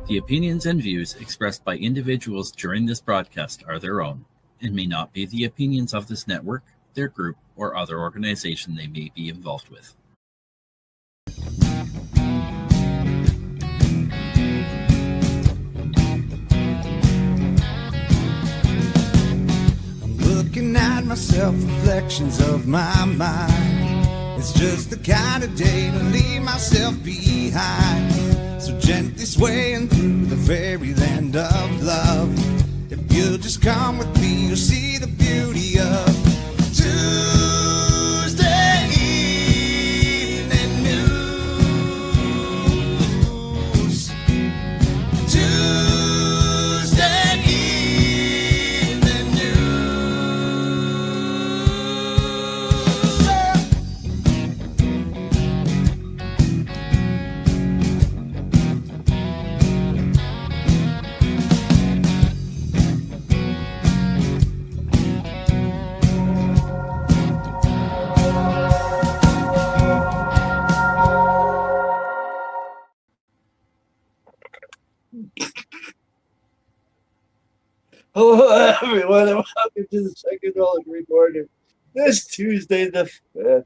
The opinions and views expressed by individuals during this broadcast are their own and may not be the opinions of this network, their group, or other organization they may be involved with. I'm looking at myself, reflections of my mind. It's just the kind of day to leave myself behind. So gently swaying through the fairyland of love. If you'll just come with me, you'll see the beauty of Tuesday evening news. Tuesday evening Hello, everyone, and welcome to the Psychedelic Recording. This Tuesday, the 5th,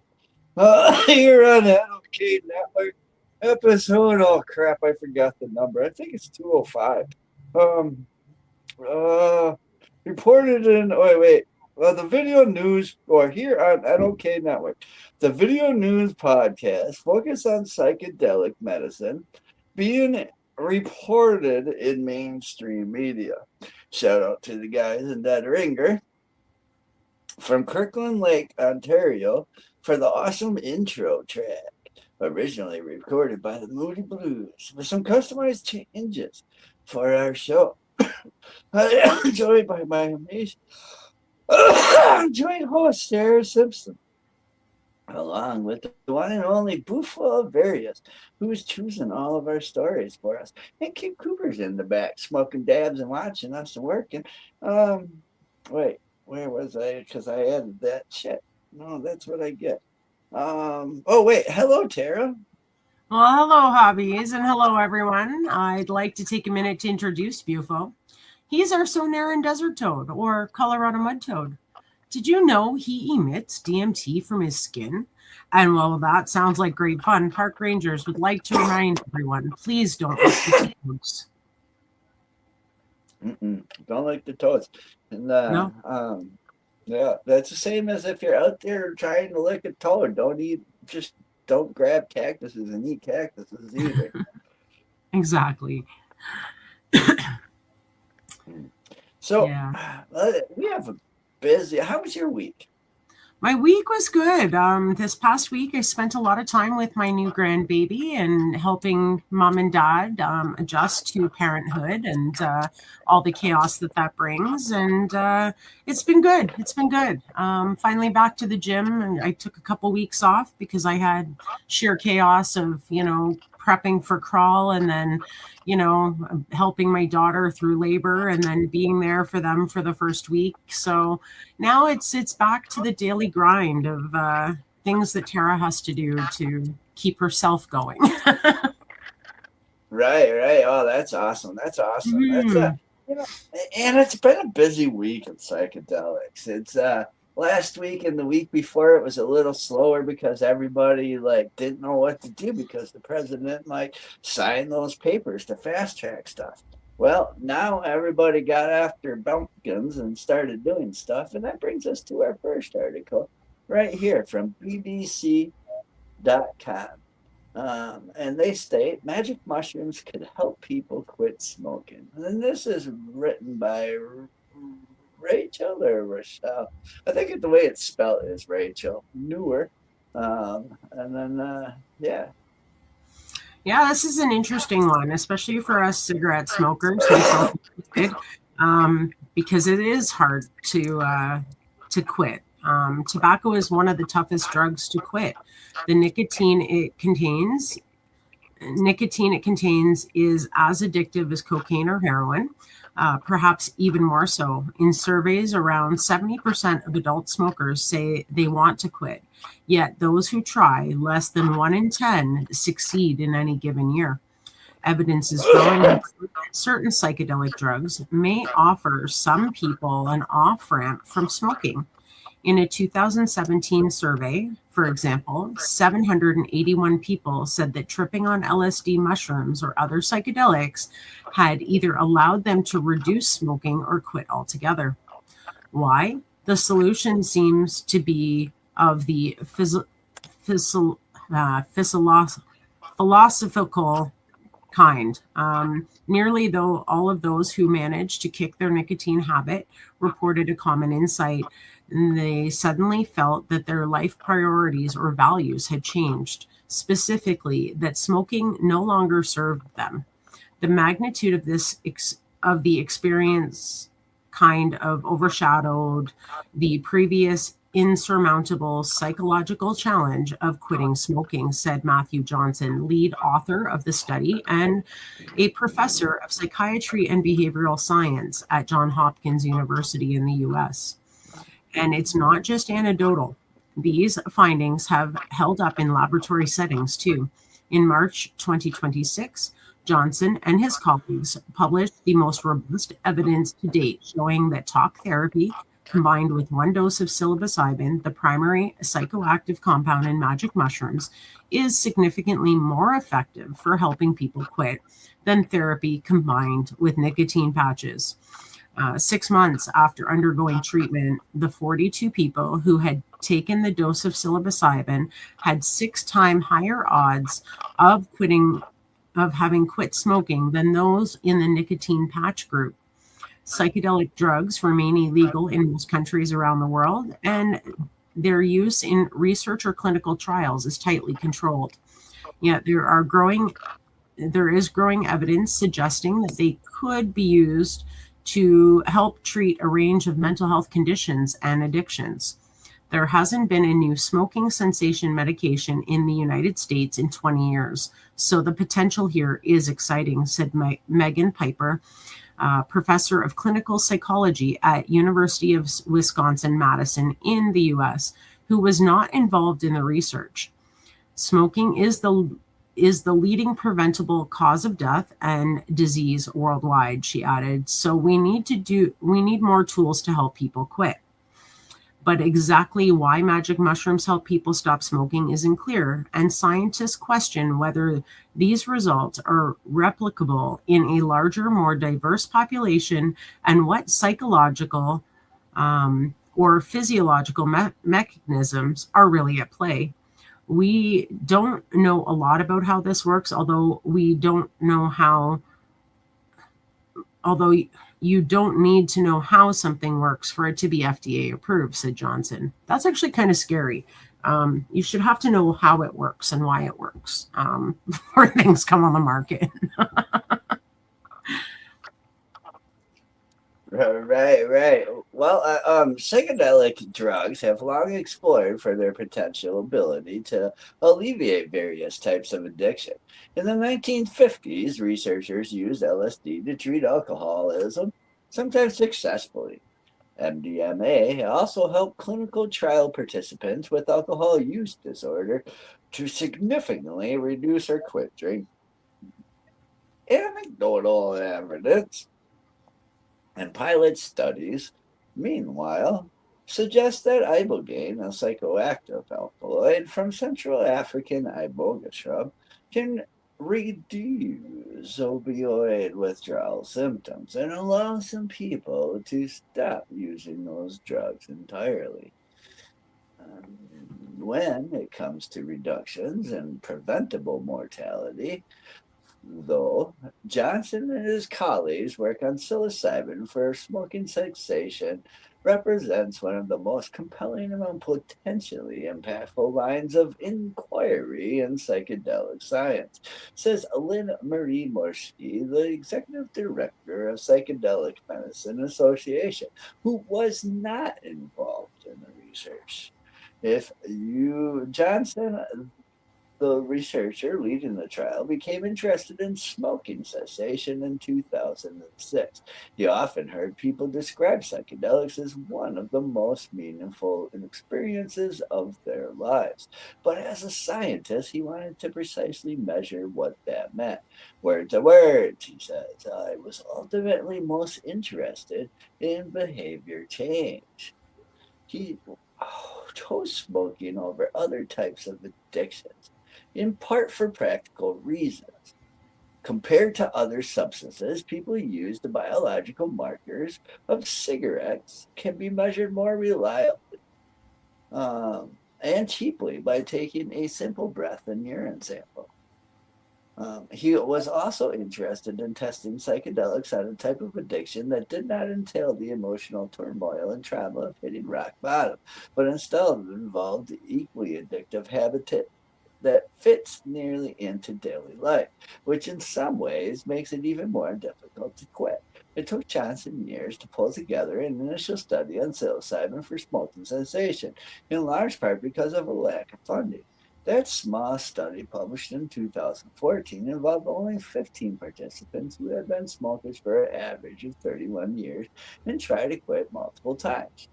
here on Ep205 Network, episode. Oh crap! I forgot the number. I think it's 205. Reported in. Oh wait. Well, the video news, or here on Ep205 Network, the video news podcast focus on psychedelic medicine being reported in mainstream media. Shout out to the guys in Dead Ringer from Kirkland Lake, Ontario, for the awesome intro track, originally recorded by the Moody Blues, with some customized changes for our show. I am joined by my amazing joint host, Sarah Simpson, along with the one and only Buffalo of Various, who is choosing all of our stories for us. And Kim Cooper's in the back, smoking dabs and watching us working. Wait, where was I? Because I added that shit. No, that's what I get. Oh, wait. Hello, Tara. Well, hello, hobbies, and hello, everyone. I'd like to take a minute to introduce Bufo. He's our Sonoran desert toad, or Colorado mud toad. Did you know he emits DMT from his skin? And while that sounds like great fun, park rangers would like to remind everyone, please don't lick the toads. Don't like the toads. And, No? Yeah, that's the same as if you're out there trying to lick a toad. Don't grab cactuses and eat cactuses either. Exactly. So, Yeah. We have a busy. How was your week? My week was good. This past week, I spent a lot of time with my new grandbaby and helping mom and dad adjust to parenthood and all the chaos that brings. And it's been good. It's been good. Finally back to the gym. And I took a couple weeks off because I had sheer chaos of, prepping for crawl and then, helping my daughter through labor and then being there for them for the first week. So now it's back to the daily grind of things that Tara has to do to keep herself going. Right. Oh, that's awesome. That's awesome. And it's been a busy week of psychedelics. It's last week and the week before it was a little slower because everybody didn't know what to do because the president signed those papers to fast track stuff. Well, now everybody got after bumpkins and started doing stuff, and that brings us to our first article right here from BBC.com. And they state magic mushrooms could help people quit smoking. And this is written by Rachel or Rochelle. I think the way it's spelled is Rachel Newer. Yeah, this is an interesting one, especially for us cigarette smokers, because it is hard to quit. Tobacco is one of the toughest drugs to quit. The nicotine it contains is as addictive as cocaine or heroin. Perhaps even more so. In surveys, around 70% of adult smokers say they want to quit, yet those who try, less than 1 in 10, succeed in any given year. Evidence is growing that certain psychedelic drugs may offer some people an off ramp from smoking. In a 2017 survey, for example, 781 people said that tripping on LSD mushrooms or other psychedelics had either allowed them to reduce smoking or quit altogether. Why? The solution seems to be of the philosophical kind. Nearly though all of those who managed to kick their nicotine habit reported a common insight. They suddenly felt that their life priorities or values had changed, specifically that smoking no longer served them. The magnitude of of the experience kind of overshadowed the previous insurmountable psychological challenge of quitting smoking, said Matthew Johnson, lead author of the study and a professor of psychiatry and behavioral science at Johns Hopkins University in the US. And it's not just anecdotal. These findings have held up in laboratory settings too. In March 2026, Johnson and his colleagues published the most robust evidence to date showing that talk therapy combined with one dose of psilocybin, the primary psychoactive compound in magic mushrooms, is significantly more effective for helping people quit than therapy combined with nicotine patches. 6 months after undergoing treatment, the 42 people who had taken the dose of psilocybin had 6 times higher odds of having quit smoking than those in the nicotine patch group. Psychedelic drugs remain illegal in most countries around the world, and their use in research or clinical trials is tightly controlled. Yet there is growing evidence suggesting that they could be used to help treat a range of mental health conditions and addictions. There hasn't been a new smoking cessation medication in the United States in 20 years, so the potential here is exciting, said Megan Piper, professor of clinical psychology at University of Wisconsin-Madison in the US, who was not involved in the research. Smoking is the leading preventable cause of death and disease worldwide, she added. So we need more tools to help people quit. But exactly why magic mushrooms help people stop smoking isn't clear, and scientists question whether these results are replicable in a larger, more diverse population and what psychological or physiological mechanisms are really at play. We don't know a lot about how this works, although you don't need to know how something works for it to be FDA approved, said Johnson. That's actually kind of scary. You should have to know how it works and why it works before things come on the market. Right. Well, psychedelic drugs have long explored for their potential ability to alleviate various types of addiction. In the 1950s, researchers used LSD to treat alcoholism, sometimes successfully. MDMA also helped clinical trial participants with alcohol use disorder to significantly reduce or quit drinking. Anecdotal evidence and pilot studies, meanwhile, suggest that ibogaine, a psychoactive alkaloid from Central African iboga shrub, can reduce opioid withdrawal symptoms and allow some people to stop using those drugs entirely. When it comes to reductions in preventable mortality, though, Johnson and his colleagues' work on psilocybin for smoking cessation represents one of the most compelling and potentially impactful lines of inquiry in psychedelic science, says Lynn Marie Morski, the executive director of Psychedelic Medicine Association, who was not involved in the research. Johnson the researcher leading the trial became interested in smoking cessation in 2006. He often heard people describe psychedelics as one of the most meaningful experiences of their lives. But as a scientist, he wanted to precisely measure what that meant. Word to word, he says, I was ultimately most interested in behavior change. He chose smoking over other types of addictions, in part for practical reasons. Compared to other substances, people use the biological markers of cigarettes can be measured more reliably and cheaply by taking a simple breath and urine sample. He was also interested in testing psychedelics on a type of addiction that did not entail the emotional turmoil and trauma of hitting rock bottom, but instead involved the equally addictive habitat that fits nearly into daily life, which in some ways makes it even more difficult to quit. It took Johnson years to pull together an initial study on psilocybin for smoking cessation, in large part because of a lack of funding. That small study, published in 2014, involved only 15 participants who had been smokers for an average of 31 years and tried to quit multiple times.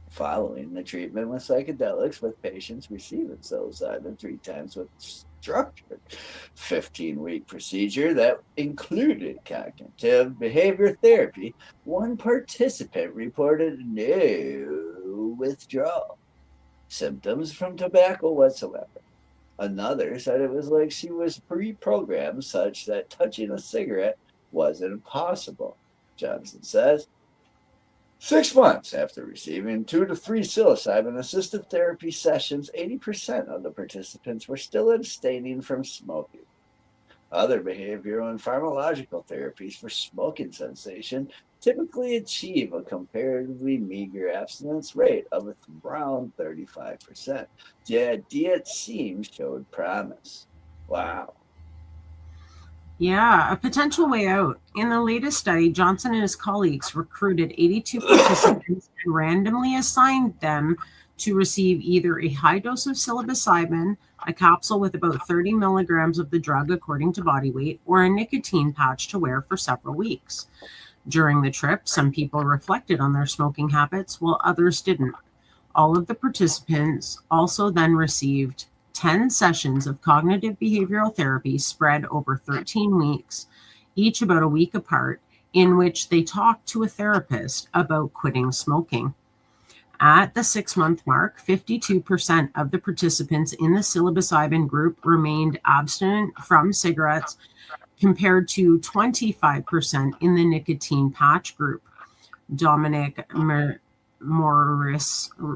Following the treatment with psychedelics, with patients receiving psilocybin 3 times with structured 15-week procedure that included cognitive behavior therapy, one participant reported no withdrawal symptoms from tobacco whatsoever. Another said it was like she was pre-programmed such that touching a cigarette wasn't possible. Johnson says, 6 months after receiving 2 to 3 psilocybin-assisted therapy sessions, 80% of the participants were still abstaining from smoking. Other behavioral and pharmacological therapies for smoking cessation typically achieve a comparatively meager abstinence rate of around 35%. The idea, it seems, showed promise. Wow. Yeah, a potential way out. In the latest study, Johnson and his colleagues recruited 82 participants and randomly assigned them to receive either a high dose of psilocybin, a capsule with about 30 milligrams of the drug according to body weight, or a nicotine patch to wear for several weeks. During the trip, some people reflected on their smoking habits while others didn't. All of the participants also then received 10 sessions of cognitive behavioral therapy spread over 13 weeks, each about a week apart, in which they talked to a therapist about quitting smoking. At the 6-month mark, 52% of the participants in the psilocybin group remained abstinent from cigarettes, compared to 25% in the nicotine patch group. Dominic Morisano,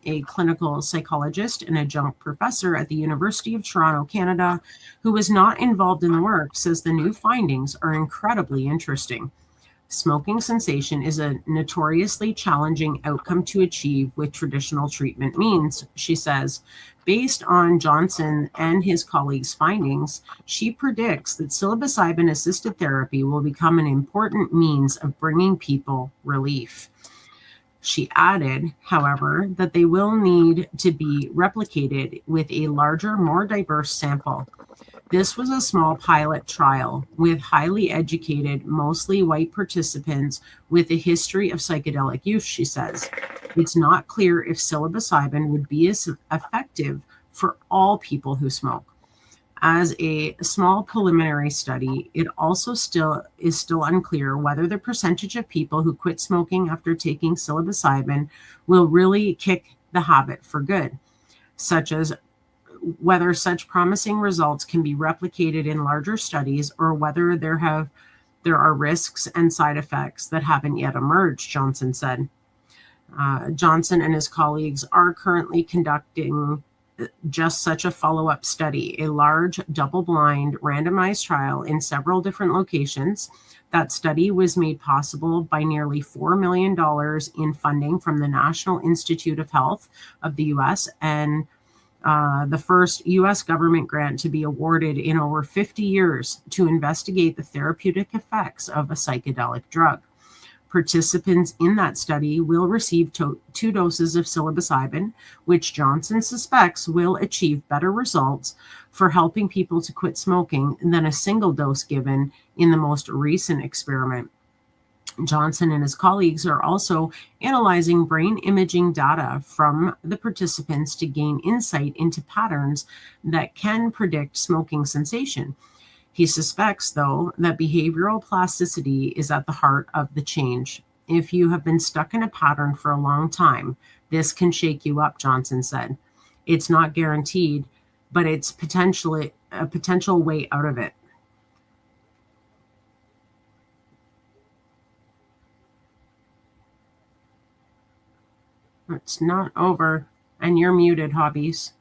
a clinical psychologist and adjunct professor at the University of Toronto, Canada, who was not involved in the work, says the new findings are incredibly interesting. Smoking cessation is a notoriously challenging outcome to achieve with traditional treatment means, she says. Based on Johnson and his colleagues' findings, she predicts that psilocybin-assisted therapy will become an important means of bringing people relief. She added, however, that they will need to be replicated with a larger, more diverse sample. This was a small pilot trial with highly educated, mostly white participants with a history of psychedelic use, she says. It's not clear if psilocybin would be as effective for all people who smoke. As a small preliminary study, it also is still unclear whether the percentage of people who quit smoking after taking psilocybin will really kick the habit for good, such as whether such promising results can be replicated in larger studies or whether there are risks and side effects that haven't yet emerged, Johnson said. Johnson and his colleagues are currently conducting just such a follow-up study, a large double-blind randomized trial in several different locations. That study was made possible by nearly $4 million in funding from the National Institute of Health of the U.S. and the first U.S. government grant to be awarded in over 50 years to investigate the therapeutic effects of a psychedelic drug. Participants in that study will receive 2 doses of psilocybin, which Johnson suspects will achieve better results for helping people to quit smoking than a single dose given in the most recent experiment. Johnson and his colleagues are also analyzing brain imaging data from the participants to gain insight into patterns that can predict smoking cessation. He suspects, though, that behavioral plasticity is at the heart of the change. If you have been stuck in a pattern for a long time, this can shake you up, Johnson said. It's not guaranteed, but it's potentially a potential way out of it. It's not over, and you're muted, Hobbies.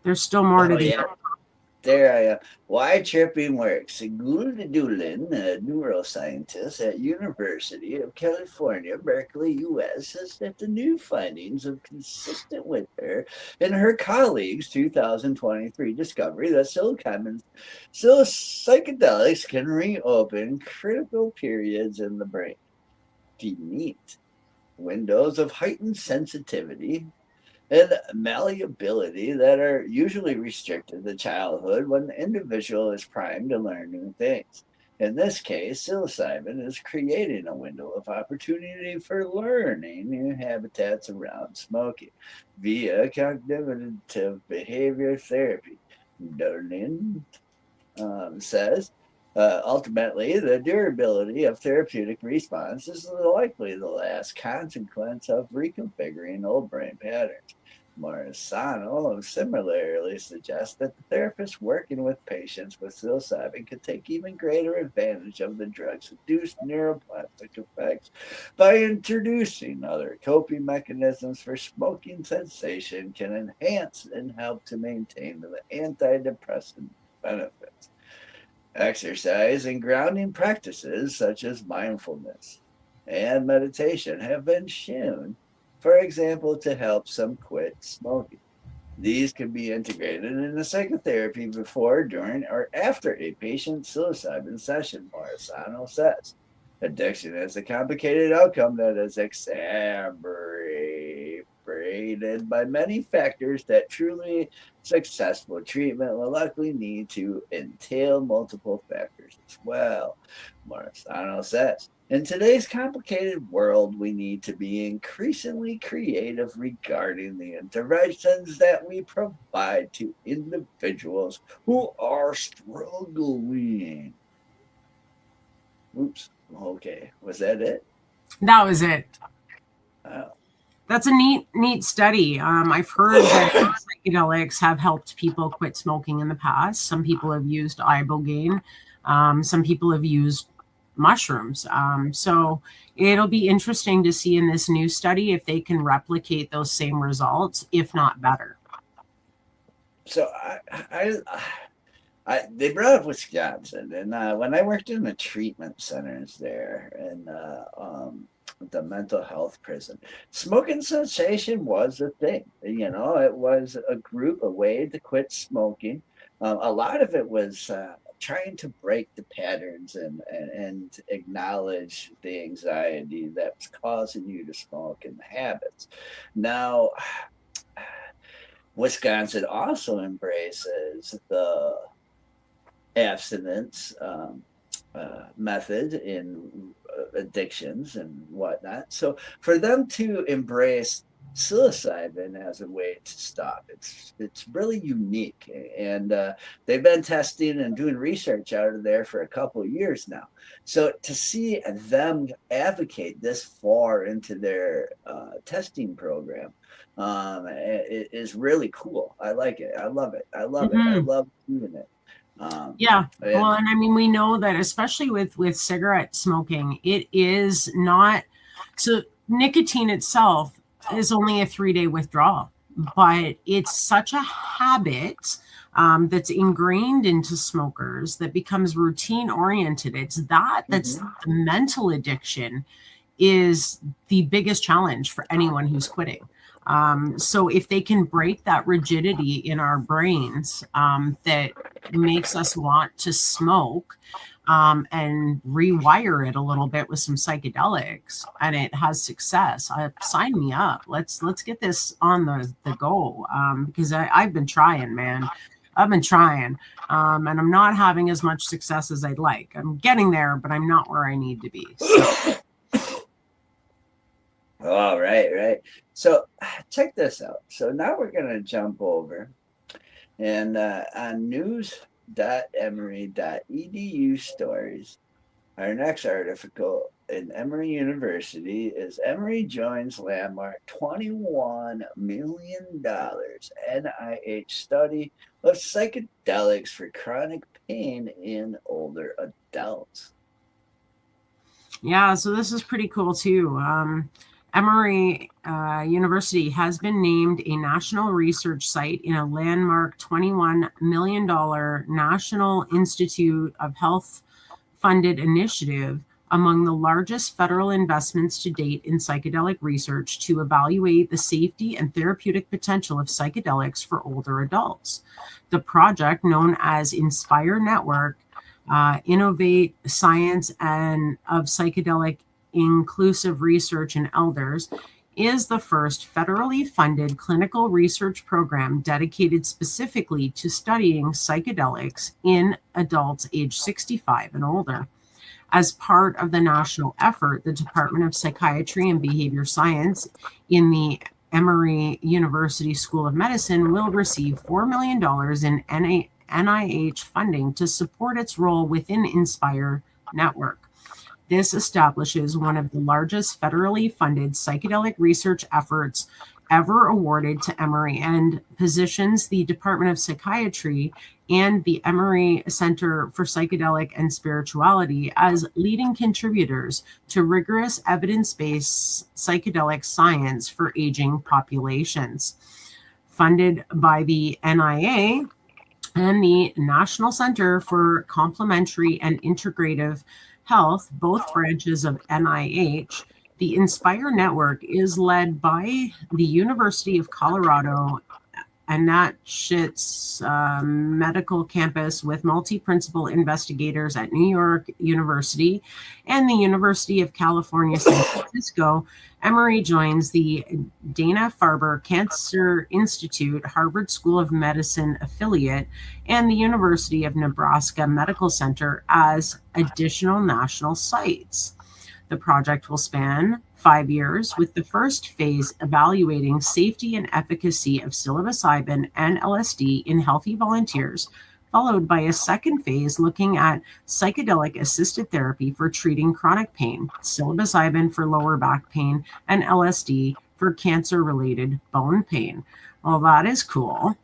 There's still more to the. There I am. Why tripping works. Sigurd Doolin, a neuroscientist at University of California, Berkeley, U.S., says that the new findings are consistent with her and her colleagues' 2023 discovery that psychedelics can reopen critical periods in the brain. Neat. Windows of heightened sensitivity and malleability that are usually restricted to childhood when the individual is primed to learn new things. In this case, psilocybin is creating a window of opportunity for learning new habitats around smoking via cognitive behavior therapy. Doolin says, ultimately, the durability of therapeutic response is likely the last consequence of reconfiguring old brain patterns. Morisano similarly suggests that the therapist working with patients with psilocybin could take even greater advantage of the drug's induced neuroplastic effects by introducing other coping mechanisms for smoking cessation can enhance and help to maintain the antidepressant benefits. Exercise and grounding practices such as mindfulness and meditation have been shown, for example, to help some quit smoking. These can be integrated into psychotherapy before, during, or after a patient's psilocybin session, Morisano says. Addiction is a complicated outcome that is exacerbated by many factors that truly successful treatment will likely need to entail multiple factors as well. Morisano says, in today's complicated world, we need to be increasingly creative regarding the interventions that we provide to individuals who are struggling. Oops. Okay. Was that it? That was it. Oh. That's a neat study. I've heard that psychedelics have helped people quit smoking in the past. Some people have used ibogaine. Some people have used mushrooms. So it'll be interesting to see in this new study if they can replicate those same results, if not better. So they brought up Wisconsin, and when I worked in the treatment centers there and the mental health prison, smoking cessation was a thing. You know, it was a way to quit smoking. A lot of it was trying to break the patterns and acknowledge the anxiety that was causing you to smoke and the habits. Now, Wisconsin also embraces the abstinence method in addictions and whatnot. So for them to embrace psilocybin as a way to stop, it's really unique, and they've been testing and doing research out of there for a couple of years now. So to see them advocate this far into their testing program it is really cool. I like it. I love it. I love it. I love doing it. Yeah. Well, and I mean, we know that especially with cigarette smoking, it is not, so nicotine itself is only a 3-day withdrawal, but it's such a habit that's ingrained into smokers that becomes routine oriented. It's that's the mental addiction is the biggest challenge for anyone who's quitting. So if they can break that rigidity in our brains that makes us want to smoke, and rewire it a little bit with some psychedelics, and it has success, sign me up. Let's get this on the go, because I've been trying, man. I've been trying, and I'm not having as much success as I'd like. I'm getting there, but I'm not where I need to be. So. Oh, right. So check this out. So now we're going to jump over and on news.emory.edu stories, our next article in Emory University is Emory joins landmark $21 million NIH study of psychedelics for chronic pain in older adults. Yeah, so this is pretty cool too. Emory University has been named a national research site in a landmark $21 million National Institute of Health funded initiative, among the largest federal investments to date in psychedelic research to evaluate the safety and therapeutic potential of psychedelics for older adults. The project, known as Inspire Network, Innovate Science and of Psychedelic Inclusive Research in Elders, is the first federally funded clinical research program dedicated specifically to studying psychedelics in adults age 65 and older. As part of the national effort, the Department of Psychiatry and Behavior Science in the Emory University School of Medicine will receive $4 million in NIH funding to support its role within Inspire Network. This establishes one of the largest federally funded psychedelic research efforts ever awarded to Emory, and positions the Department of Psychiatry and the Emory Center for Psychedelic and Spirituality as leading contributors to rigorous evidence-based psychedelic science for aging populations. Funded by the NIA and the National Center for Complementary and Integrative Health, both branches of NIH, the Inspire Network is led by the University of Colorado and that shit's medical campus, with multi-principal investigators at New York University and the University of California, San Francisco. Emory joins the Dana-Farber Cancer Institute, Harvard School of Medicine affiliate, and the University of Nebraska Medical Center as additional national sites. The project will span 5 years, with the first phase evaluating safety and efficacy of psilocybin and LSD in healthy volunteers, followed by a second phase looking at psychedelic-assisted therapy for treating chronic pain, psilocybin for lower back pain, and LSD for cancer-related bone pain. Well, that is cool.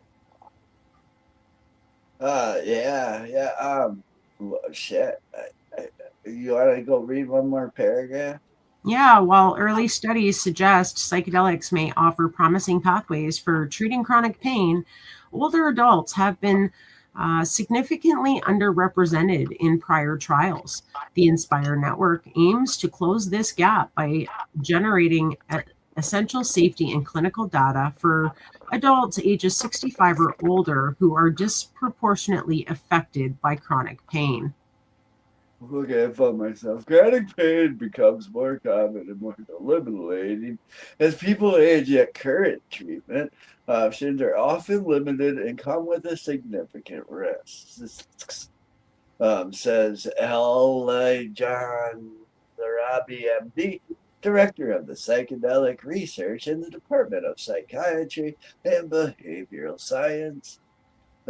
Yeah. Shit. You want to go read one more paragraph? Yeah, while early studies suggest psychedelics may offer promising pathways for treating chronic pain, older adults have been significantly underrepresented in prior trials. The Inspire Network aims to close this gap by generating essential safety and clinical data for adults ages 65 or older who are disproportionately affected by chronic pain. Okay, I found myself. Chronic pain becomes more common and more eliminating as people age, yet current treatment options are often limited and come with a significant risk. Says L. John Zarabi, MD, Director of the Psychedelic Research in the Department of Psychiatry and Behavioral Science,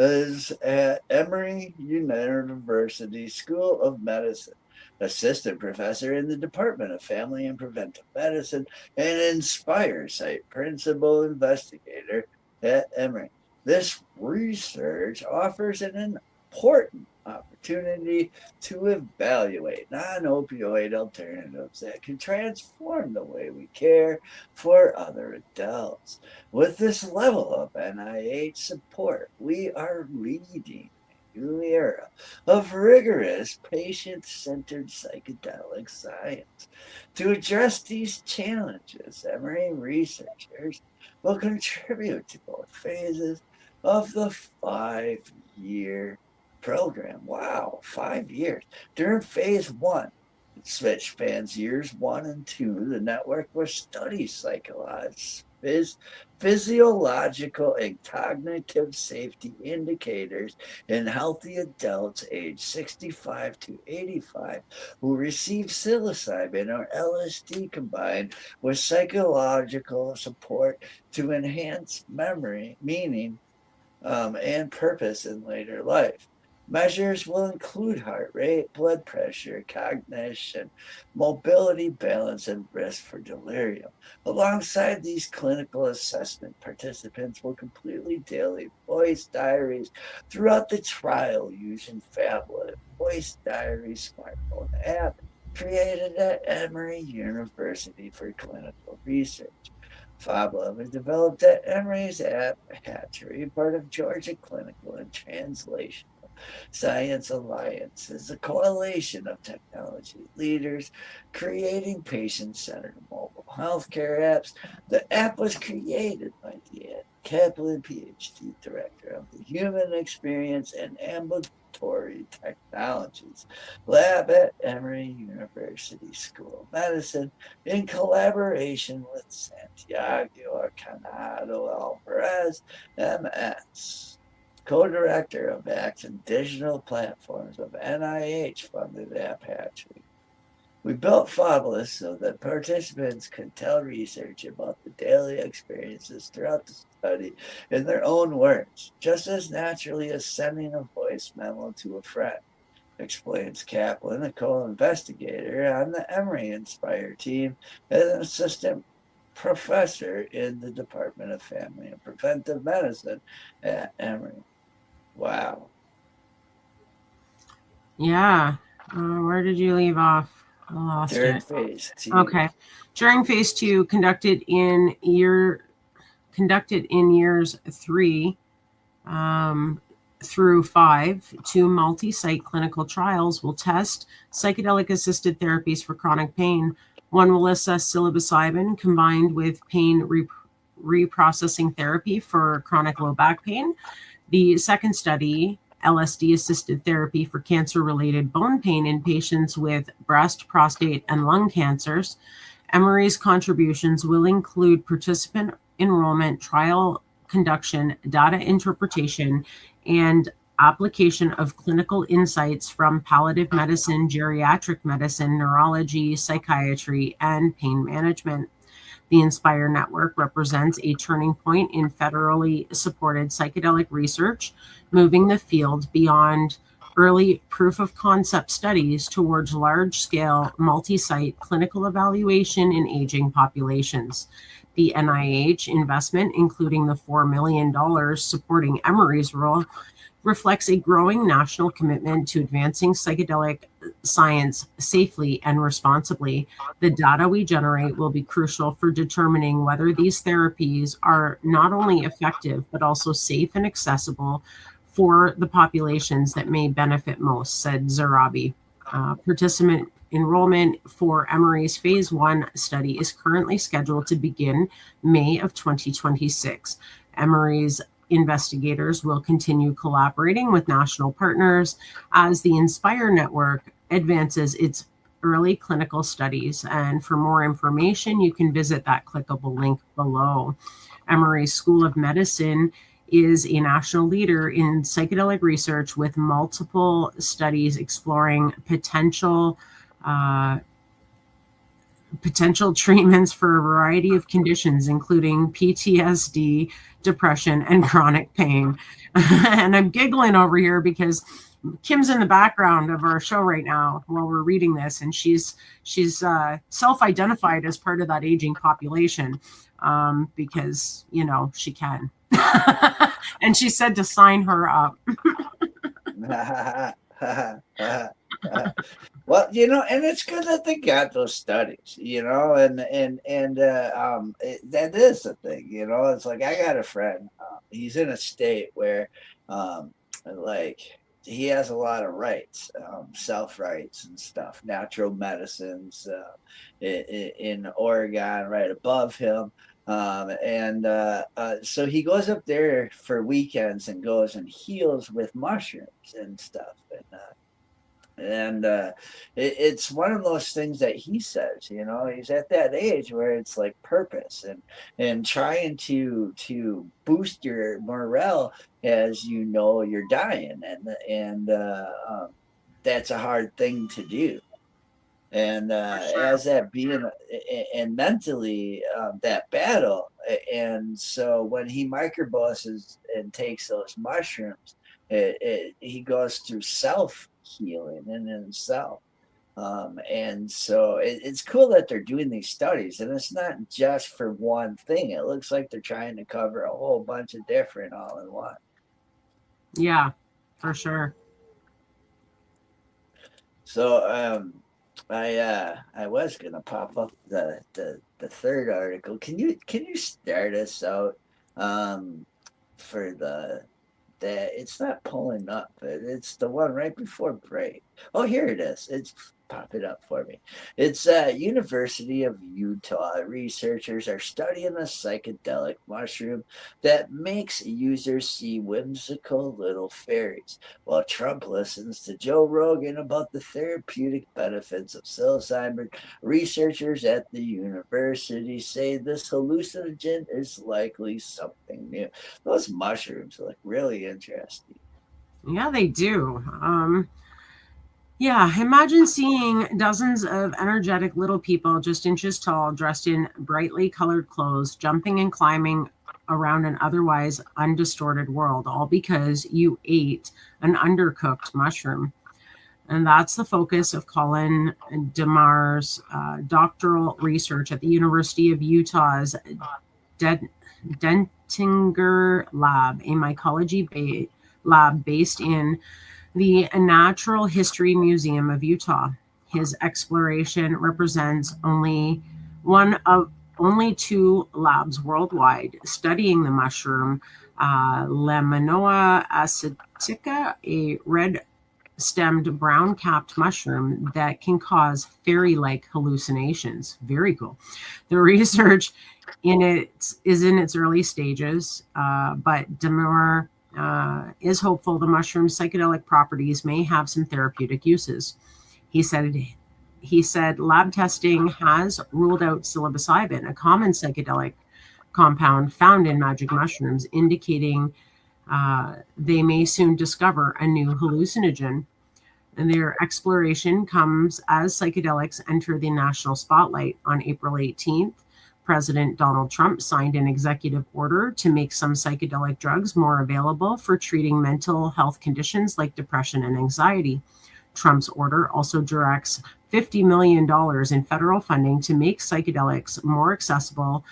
is at Emory University School of Medicine, assistant professor in the Department of Family and Preventive Medicine, and Inspire site principal investigator at Emory. This research offers an important opportunity to evaluate non-opioid alternatives that can transform the way we care for other adults. With this level of NIH support, we are leading new era of rigorous, patient-centered psychedelic science. To address these challenges, Emory researchers will contribute to both phases of the 5-year program. Wow, 5 years. During phase one, which spans years 1 and 2, the network will study physiological and cognitive safety indicators in healthy adults aged 65 to 85 who receive psilocybin or LSD combined with psychological support to enhance memory, meaning, and purpose in later life. Measures will include heart rate, blood pressure, cognition, mobility, balance, and risk for delirium. Alongside these clinical assessment, participants will complete daily voice diaries throughout the trial using Fablet Voice Diary smartphone app created at Emory University for clinical research. Fabla was developed at Emory's App Hatchery, part of Georgia Clinical and Translational Science Alliance, is a coalition of technology leaders creating patient-centered mobile healthcare apps. The app was created by Deanne Kaplan, PhD Director of the Human Experience and Ambulatory Technologies Lab at Emory University School of Medicine, in collaboration with Santiago Canado Alvarez, MS, co-director of Acts and Digital Platforms of NIH-funded App Hatchery. We built Fabulous so that participants could tell research about the daily experiences throughout the study in their own words, just as naturally as sending a voice memo to a friend, explains Kaplan, a co-investigator on the Emory Inspire team and an assistant professor in the Department of Family and Preventive Medicine at Emory. Wow. Yeah. Where did you leave off? I lost During it. phase two. Okay. During phase 2, conducted in years 3 through 5, 2 multi-site clinical trials will test psychedelic-assisted therapies for chronic pain. One will assess psilocybin combined with pain reprocessing therapy for chronic low back pain. The second study, LSD-assisted therapy for cancer-related bone pain in patients with breast, prostate, and lung cancers. Emory's contributions will include participant enrollment, trial conduction, data interpretation, and application of clinical insights from palliative medicine, geriatric medicine, neurology, psychiatry, and pain management. The Inspire Network represents a turning point in federally supported psychedelic research, moving the field beyond early proof of concept studies towards large scale, multi site clinical evaluation in aging populations. The NIH investment, including the $4 million supporting Emory's role, reflects a growing national commitment to advancing psychedelic science safely and responsibly. The data we generate will be crucial for determining whether these therapies are not only effective, but also safe and accessible for the populations that may benefit most, said Zarabi. Participant enrollment for Emory's phase 1 study is currently scheduled to begin May of 2026. Emory's investigators will continue collaborating with national partners as the Inspire Network advances its early clinical studies. And for more information, you can visit that clickable link below. Emory School of Medicine is a national leader in psychedelic research with multiple studies exploring potential treatments for a variety of conditions, including PTSD, depression, and chronic pain. And I'm giggling over here because Kim's in the background of our show right now while we're reading this, and she's self-identified as part of that aging population because, you know, she can. And she said to sign her up. Well, you know, and it's good that they got those studies, you know, and that is the thing, you know. It's like I got a friend, he's in a state where, like, he has a lot of rights, self rights and stuff, natural medicines in Oregon, right above him. So he goes up there for weekends and goes and heals with mushrooms and stuff. It's one of those things that he says, he's at that age where it's like purpose and trying to boost your morale as you're dying, and that's a hard thing to do. And as that being and mentally that battle, and so when he microdoses and takes those mushrooms, he goes through self healing in himself. And so it's cool that they're doing these studies, and it's not just for one thing. It looks like they're trying to cover a whole bunch of different all in one. Yeah, for sure. So I was gonna pop up the third article. Can you start us out for the it's not pulling up, but it's the one right before break. Oh, here it is. It's popping up for me. It's University of Utah. Researchers are studying a psychedelic mushroom that makes users see whimsical little fairies, while Trump listens to Joe Rogan about the therapeutic benefits of psilocybin. Researchers at the university say this hallucinogen is likely something new. Those mushrooms look really interesting. Yeah, they do. Yeah, imagine seeing dozens of energetic little people just inches tall, dressed in brightly colored clothes, jumping and climbing around an otherwise undistorted world, all because you ate an undercooked mushroom. And that's the focus of Colin DeMar's doctoral research at the University of Utah's Dentinger Lab, a mycology lab based in the Natural History Museum of Utah. His exploration represents only one of only two labs worldwide studying the mushroom Lemanoa asiatica, a red-stemmed brown-capped mushroom that can cause fairy-like hallucinations. Very cool. The research is in its early stages, but Demar is hopeful the mushroom's psychedelic properties may have some therapeutic uses. He said lab testing has ruled out psilocybin, a common psychedelic compound found in magic mushrooms, indicating they may soon discover a new hallucinogen. And their exploration comes as psychedelics enter the national spotlight. On April 18th, President Donald Trump signed an executive order to make some psychedelic drugs more available for treating mental health conditions like depression and anxiety. Trump's order also directs $50 million in federal funding to make psychedelics more accessible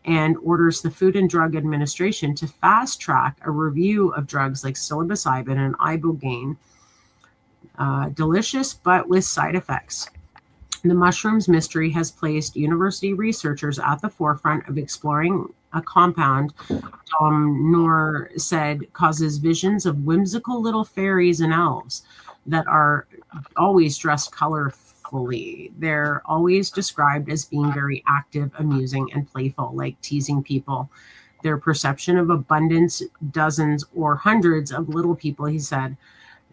and orders the Food and Drug Administration to fast track a review of drugs like psilocybin and ibogaine, delicious but with side effects. The mushroom's mystery has placed university researchers at the forefront of exploring a compound Dom Noor said causes visions of whimsical little fairies and elves that are always dressed colorfully. They're always described as being very active, amusing, and playful, like teasing people. Their perception of abundance, dozens or hundreds of little people, he said.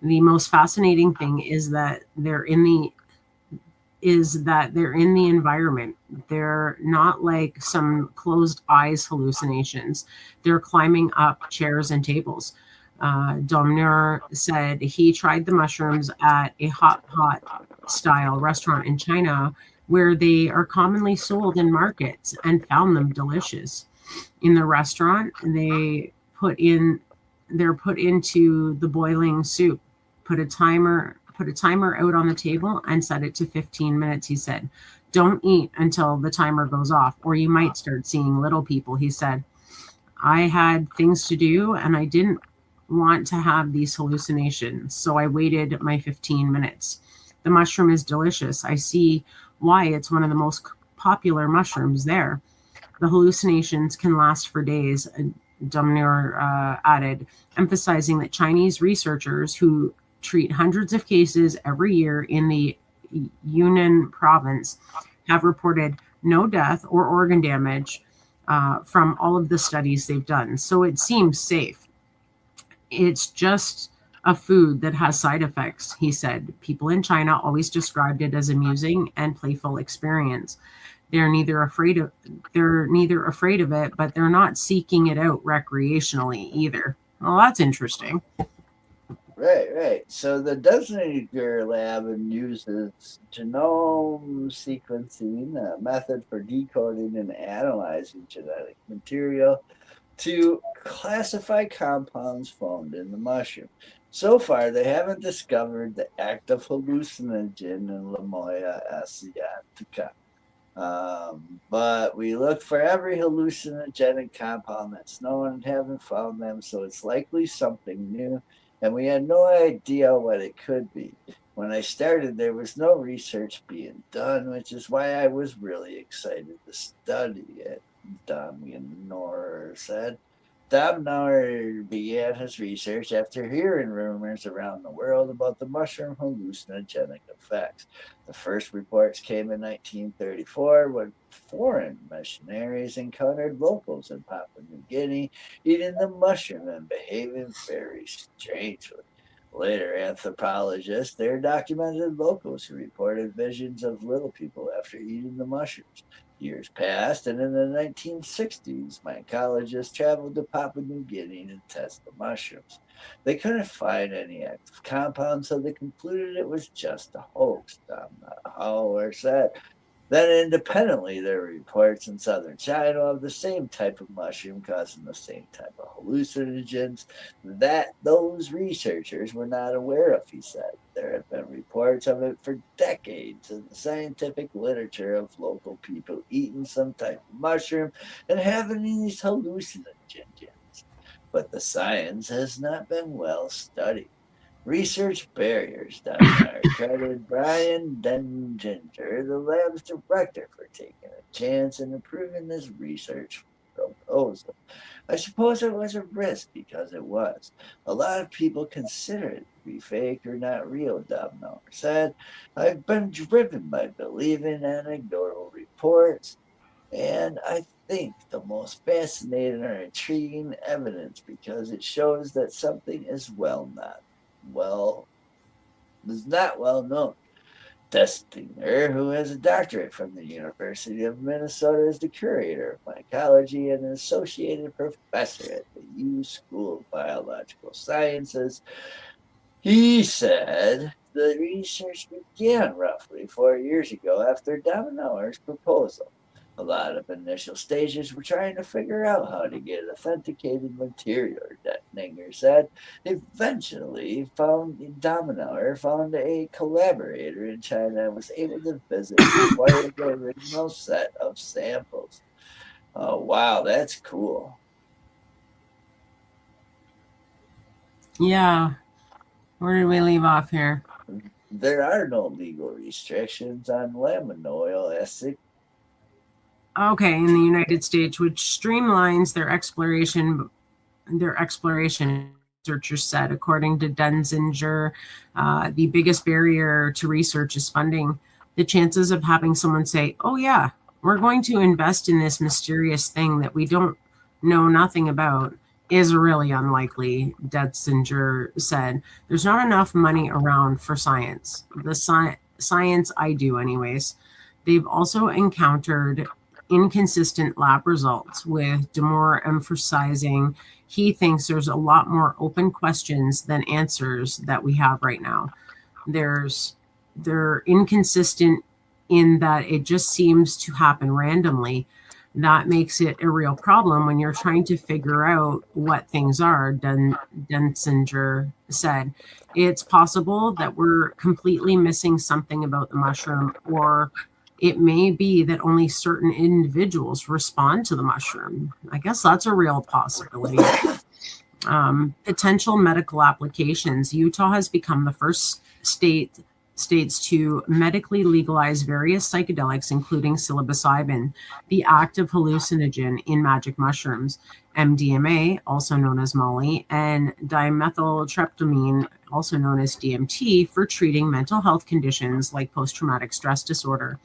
The most fascinating thing is that they're in the environment. They're not like some closed eyes hallucinations. They're climbing up chairs and tables. Domner said he tried the mushrooms at a hot pot style restaurant in China where they are commonly sold in markets and found them delicious. In the restaurant, they're put into the boiling soup. Put a timer out on the table and set it to 15 minutes, he said. Don't eat until the timer goes off, or you might start seeing little people, he said. I had things to do, and I didn't want to have these hallucinations, so I waited my 15 minutes. The mushroom is delicious. I see why it's one of the most popular mushrooms there. The hallucinations can last for days, Domner added, emphasizing that Chinese researchers who treat hundreds of cases every year in the Yunnan province have reported no death or organ damage from all of the studies they've done. So it seems safe. It's just a food that has side effects, he said. People in China always described it as amusing and playful experience. They're neither afraid of it, but they're not seeking it out recreationally either. Well, that's interesting. Right. So the Dunsaniger lab uses genome sequencing, a method for decoding and analyzing genetic material to classify compounds found in the mushroom. So far, they haven't discovered the active hallucinogen in Lamoya asiatica. But we looked for every hallucinogenic compound that's known and haven't found them, so it's likely something new, and we had no idea what it could be. When I started, there was no research being done, which is why I was really excited to study it, Domnauer said. Domnauer began his research after hearing rumors around the world about the mushroom hallucinogenic effects. The first reports came in 1934 when foreign missionaries encountered locals in Papua New Guinea eating the mushroom and behaving very strangely. Later, anthropologists there documented locals who reported visions of little people after eating the mushrooms. Years passed, and in the 1960s, mycologists traveled to Papua New Guinea to test the mushrooms. They couldn't find any active compounds, so they concluded it was just a hoax, Hauer said. Then independently, there were reports in southern China of the same type of mushroom causing the same type of hallucinogens that those researchers were not aware of, he said. There have been reports of it for decades in the scientific literature of local people eating some type of mushroom and having these hallucinogens. But the science has not been well studied. Research barriers, Dr. credited Brian Denginger, the lab's director, for taking a chance and approving this research proposal. I suppose it was a risk because it was. A lot of people consider it to be fake or not real, Domnauer said. I've been driven by believing anecdotal reports, and I think the most fascinating or intriguing evidence because it shows that something is not well known. Destinger, who has a doctorate from the University of Minnesota, is the curator of mycology and an associated professor at the U School of Biological Sciences. He said the research began roughly 4 years ago after Domnauer's proposal. A lot of initial stages were trying to figure out how to get authenticated material, Detninger said. Eventually, Domnauer found a collaborator in China and was able to visit and acquire the original set of samples. Oh, wow, that's cool. Yeah. Where did we leave off here? There are no legal restrictions on lemon oil acid. Okay, in the United States, which streamlines their exploration, researchers said, according to Denzinger, the biggest barrier to research is funding. The chances of having someone say, oh yeah, we're going to invest in this mysterious thing that we don't know nothing about is really unlikely, Denzinger said. There's not enough money around for science. The science I do anyways. They've also encountered inconsistent lab results, with Demore emphasizing he thinks there's a lot more open questions than answers that we have right now. They're inconsistent in that it just seems to happen randomly. That makes it a real problem when you're trying to figure out what things are, Denzinger said. It's possible that we're completely missing something about the mushroom, or it may be that only certain individuals respond to the mushroom. I guess that's a real possibility. Potential medical applications. Utah has become the first state states to medically legalize various psychedelics, including psilocybin, the active hallucinogen in magic mushrooms, MDMA, also known as Molly, and dimethyltryptamine, also known as DMT, for treating mental health conditions like post-traumatic stress disorder.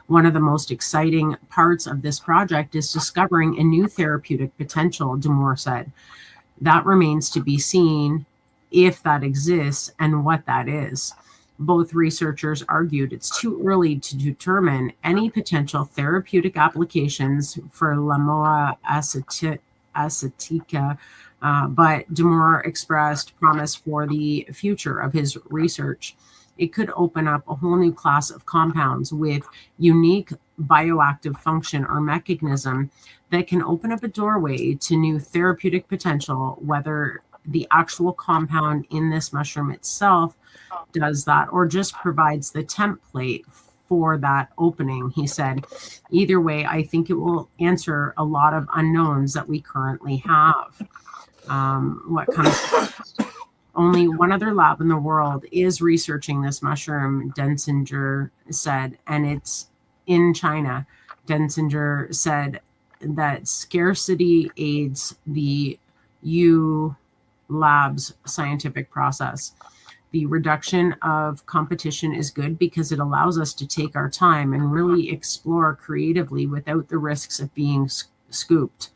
One of the most exciting parts of this project is discovering a new therapeutic potential, D'Amour said. That remains to be seen if that exists and what that is. Both researchers argued it's too early to determine any potential therapeutic applications for Lamoa acetica, but D'Amour expressed promise for the future of his research. It could open up a whole new class of compounds with unique bioactive function or mechanism that can open up a doorway to new therapeutic potential, whether the actual compound in this mushroom itself does that or just provides the template for that opening, he said. Either way, I think it will answer a lot of unknowns that we currently have. What comes first? Only one other lab in the world is researching this mushroom, Denzinger said, and it's in China. Denzinger said that scarcity aids the U Lab's scientific process. The reduction of competition is good because it allows us to take our time and really explore creatively without the risks of being scooped.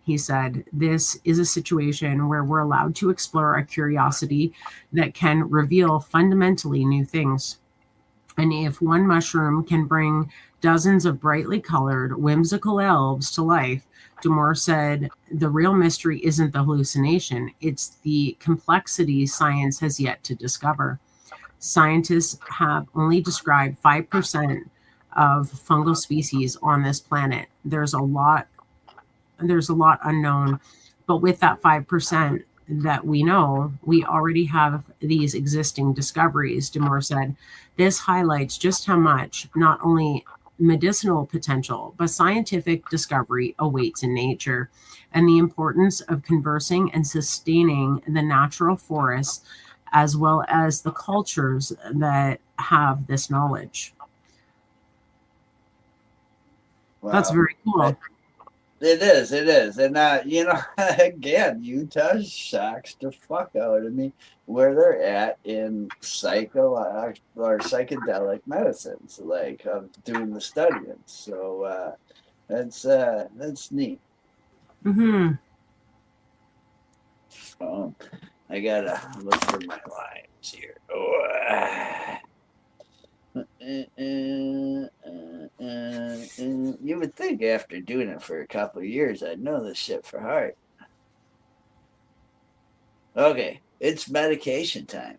He said, this is a situation where we're allowed to explore a curiosity that can reveal fundamentally new things. And if one mushroom can bring dozens of brightly colored, whimsical elves to life, D'Amour said, the real mystery isn't the hallucination, it's the complexity science has yet to discover. Scientists have only described 5% of fungal species on this planet. There's a lot unknown, but with that 5% that we know, we already have these existing discoveries, D'Amour said. This highlights just how much not only medicinal potential, but scientific discovery awaits in nature, and the importance of conversing and sustaining the natural forests as well as the cultures that have this knowledge. Wow. That's very cool. It is. And, again, Utah shocks the fuck out of me where they're at in psychedelic medicines, like doing the studying. So that's neat. Mm-hmm. I gotta look for my lines here. You would think after doing it for a couple of years, I'd know this shit for heart. Okay, it's medication time.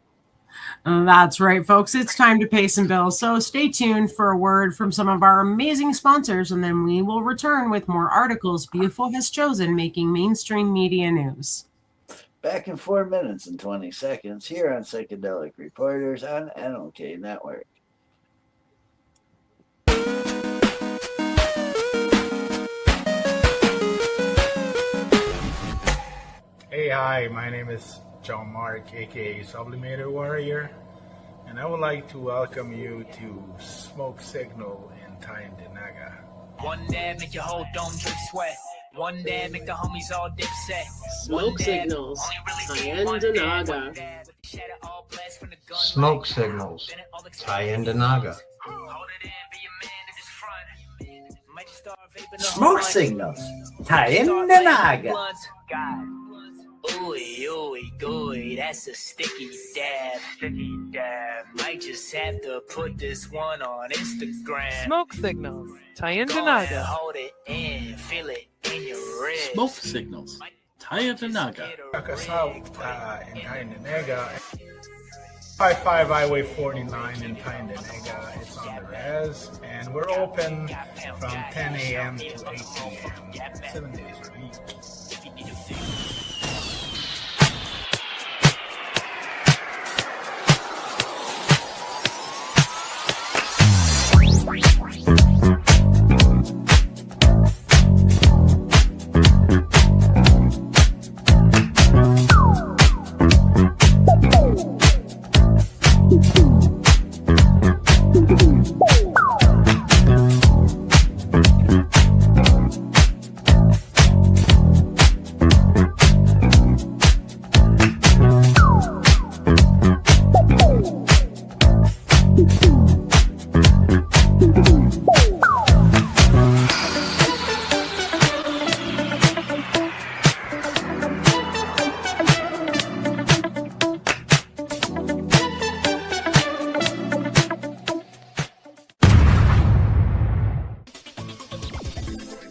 That's right, folks. It's time to pay some bills. So stay tuned for a word from some of our amazing sponsors, and then we will return with more articles Beautiful has chosen making mainstream media news. Back in 4 minutes and 20 seconds here on Psychedelic Reporters on NLK Network. Hey, hi, my name is John Mark, aka Sublimator Warrior, and I would like to welcome you to Smoke Signal in Tyendinaga. One dab make your whole dome drip sweat. One dab make the homies all dip set. Smoke Signals, Tyendinaga. Smoke Signals, Tyendinaga. Smoke Signals, Tyendinaga. Ooey, ooey, gooey, that's a sticky dab. Might just have to put this one on Instagram. Smoke Signals, Tyendinaga. Hold it in, feel it in your wrist. Smoke Signals, Tyendinaga. Check us out in Tyendinaga. 55 Highway 49 in Tyendinaga. It's on the res, and we're open from 10 a.m. to 8 p.m. 7 days a week.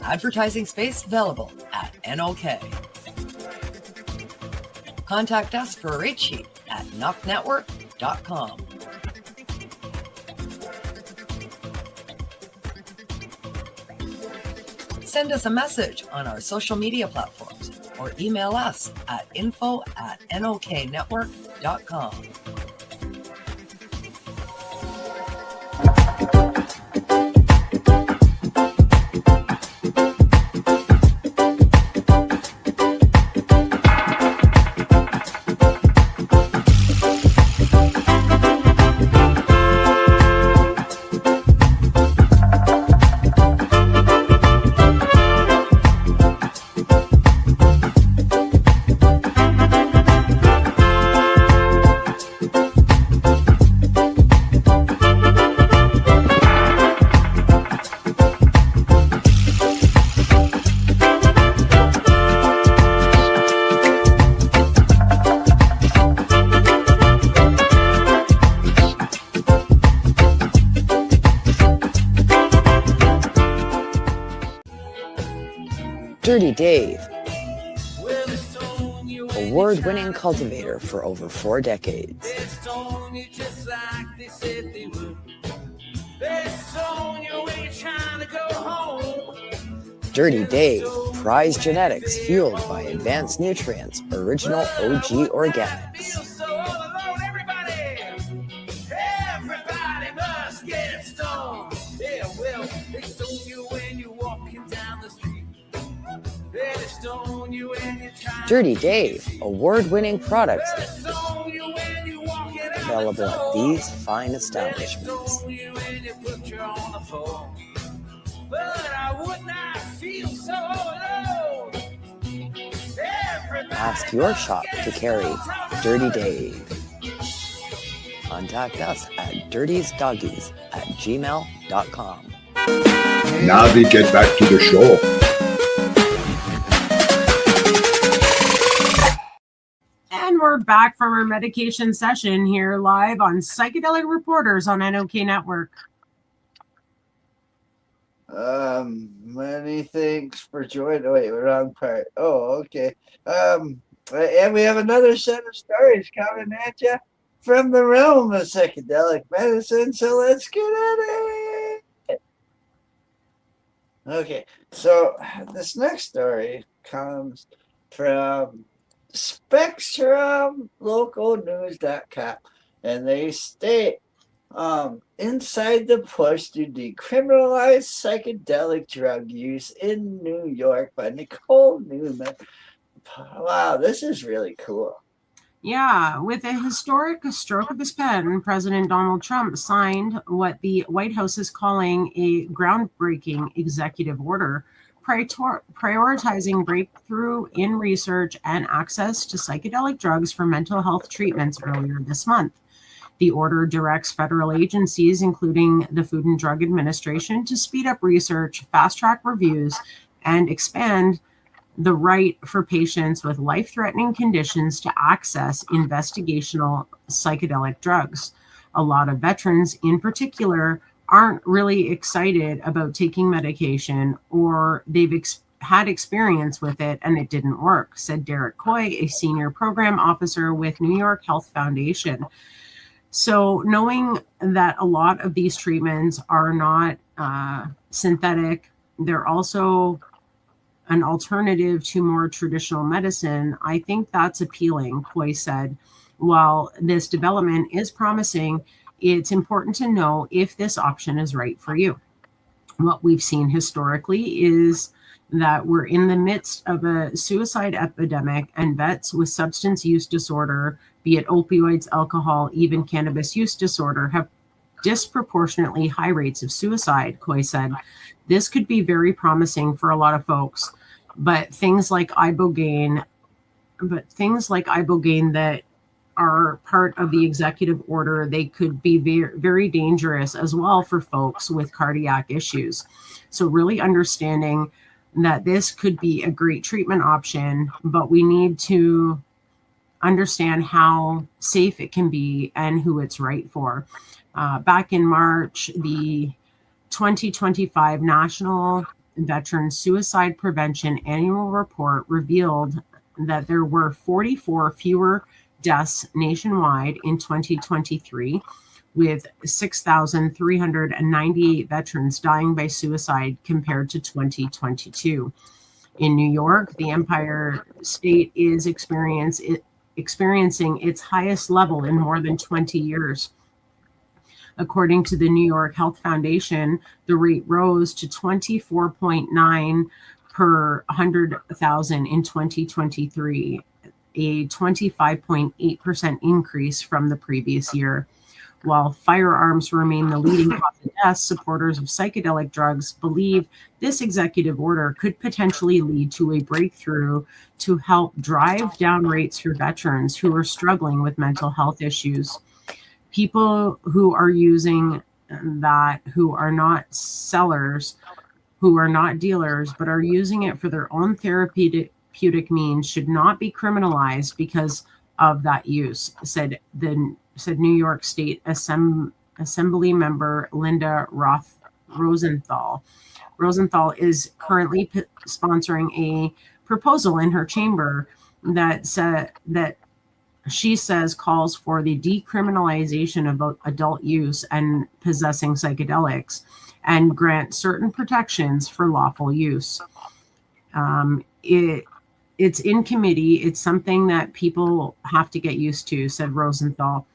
Advertising space available at NOK. Contact us for a rate sheet at knocknetwork.com. Send us a message on our social media platforms or email us at info@noknetwork.com. Dirty Dave, award-winning cultivator for over 4 decades. Dirty Dave, prized genetics fueled by advanced nutrients, original OG organics. Dirty Dave, award-winning products available at these fine establishments. Ask your shop to carry Dirty Dave. Contact us at dirtiesdoggies@gmail.com. Now we get back to the show. And we're back from our medication session here live on Psychedelic Reporters on NOK Network. Many thanks for joining. Wait, wrong part. Oh, okay. And we have another set of stories coming at you from the realm of psychedelic medicine. So let's get at it. Okay, so this next story comes from SpectrumLocalNews.com, and they state, inside the push to decriminalize psychedelic drug use in New York by Nicole Newman. Wow, this is really cool. Yeah, with a historic stroke of his pen, President Donald Trump signed what the White House is calling a groundbreaking executive order prioritizing breakthrough in research and access to psychedelic drugs for mental health treatments earlier this month. The order directs federal agencies, including the Food and Drug Administration, to speed up research, fast-track reviews, and expand the right for patients with life-threatening conditions to access investigational psychedelic drugs. A lot of veterans, in particular, aren't really excited about taking medication, or they've had experience with it and it didn't work, said Derek Coy, a senior program officer with New York Health Foundation. So knowing that a lot of these treatments are not synthetic, they're also an alternative to more traditional medicine, I think that's appealing, Coy said. While this development is promising, it's important to know if this option is right for you. What we've seen historically is that we're in the midst of a suicide epidemic, and vets with substance use disorder, be it opioids, alcohol, even cannabis use disorder, have disproportionately high rates of suicide, Coy said. This could be very promising for a lot of folks, but things like ibogaine that are part of the executive order, they could be very, very dangerous as well for folks with cardiac issues. So really understanding that this could be a great treatment option, but we need to understand how safe it can be and who it's right for. Back in March, the 2025 National Veteran Suicide Prevention Annual Report revealed that there were 44 fewer deaths nationwide in 2023, with 6,398 veterans dying by suicide compared to 2022. In New York, the Empire State is experiencing its highest level in more than 20 years. According to the New York Health Foundation, the rate rose to 24.9 per 100,000 in 2023, a 25.8% increase from the previous year. While firearms remain the leading cause of death, supporters of psychedelic drugs believe this executive order could potentially lead to a breakthrough to help drive down rates for veterans who are struggling with mental health issues. People who are using that, who are not sellers, who are not dealers, but are using it for their own therapeutic means, should not be criminalized because of that use, said New York State Assembly member Linda Rosenthal. Rosenthal is currently sponsoring a proposal in her chamber that she says calls for the decriminalization of adult use and possessing psychedelics, and grant certain protections for lawful use. It's in committee. It's something that people have to get used to, said Rosenthal.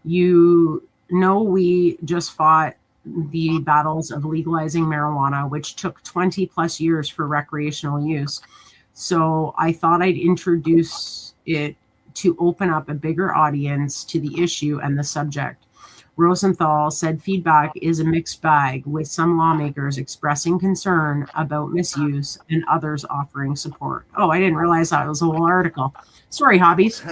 You know, we just fought the battles of legalizing marijuana, which took 20 plus years for recreational use. So I thought I'd introduce it to open up a bigger audience to the issue and the subject. Rosenthal said feedback is a mixed bag, with some lawmakers expressing concern about misuse and others offering support. Oh, I didn't realize that was a whole article. Sorry, hobbies. So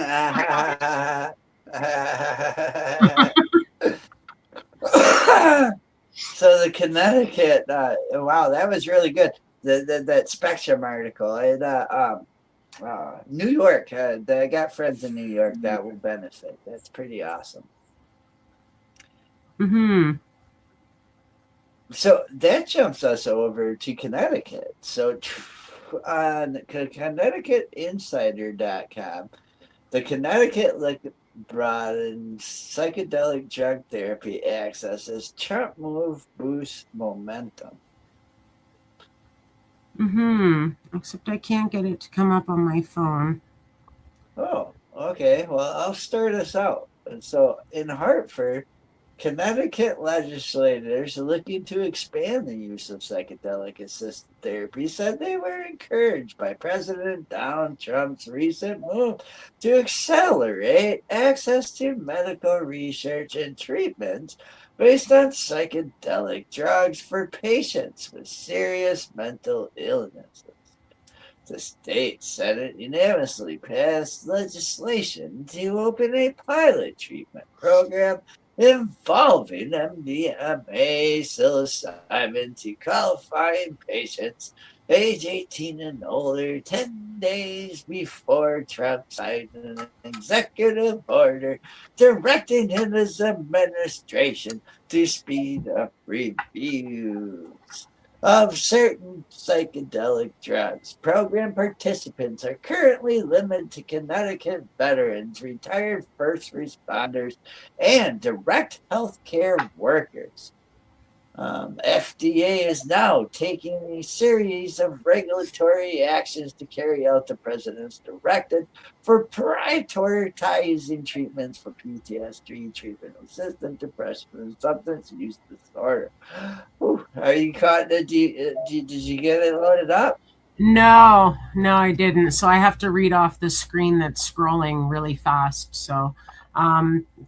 the Connecticut, wow, that was really good. That Spectrum article. New York, I got friends in New York that will benefit. That's pretty awesome. Mm-hmm. So that jumps us over to Connecticut. So on ConnecticutInsider.com, the Connecticut broadens psychedelic drug therapy access as Trump move boosts momentum. Mm-hmm. Except I can't get it to come up on my phone. Oh, okay. Well, I'll start us out. And so in Hartford, Connecticut legislators looking to expand the use of psychedelic-assisted therapy said they were encouraged by President Donald Trump's recent move to accelerate access to medical research and treatments based on psychedelic drugs for patients with serious mental illnesses. The state Senate unanimously passed legislation to open a pilot treatment program involving MDMA psilocybin to qualifying patients age 18 and older 10 days before Trump signed an executive order directing his administration to speed up reviews of certain psychedelic drugs. Program participants are currently limited to Connecticut veterans, retired first responders, and direct healthcare workers. FDA is now taking a series of regulatory actions to carry out the president's directive for prioritizing treatments for PTSD, treatment-resistant depression, and substance use disorder. Ooh, are you caught? Did you get it loaded up? No, I didn't. So I have to read off the screen that's scrolling really fast. So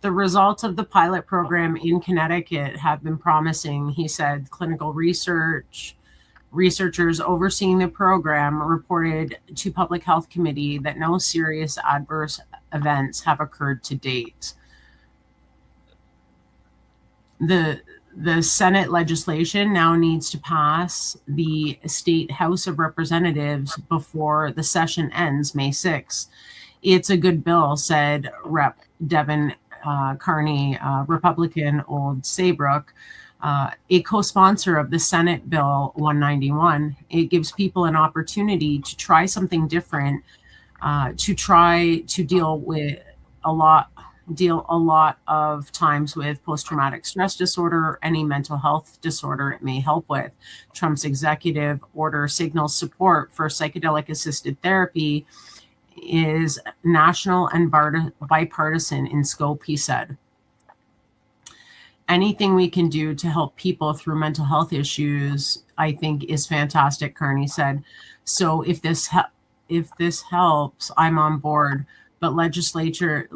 The results of the pilot program in Connecticut have been promising, he said. Clinical researchers overseeing the program reported to Public Health Committee that no serious adverse events have occurred to date. The Senate legislation now needs to pass the State House of Representatives before the session ends May 6th. It's a good bill, said Rep. Devin Carney, Republican Old Saybrook, a co-sponsor of the Senate Bill 191. It gives people an opportunity to try something different, to try to deal a lot of times with post-traumatic stress disorder, any mental health disorder it may help with. Trump's executive order signals support for psychedelic assisted therapy is national and bipartisan in scope, he said. Anything we can do to help people through mental health issues, I think, is fantastic, Carney said. So if this helps, I'm on board. But legislators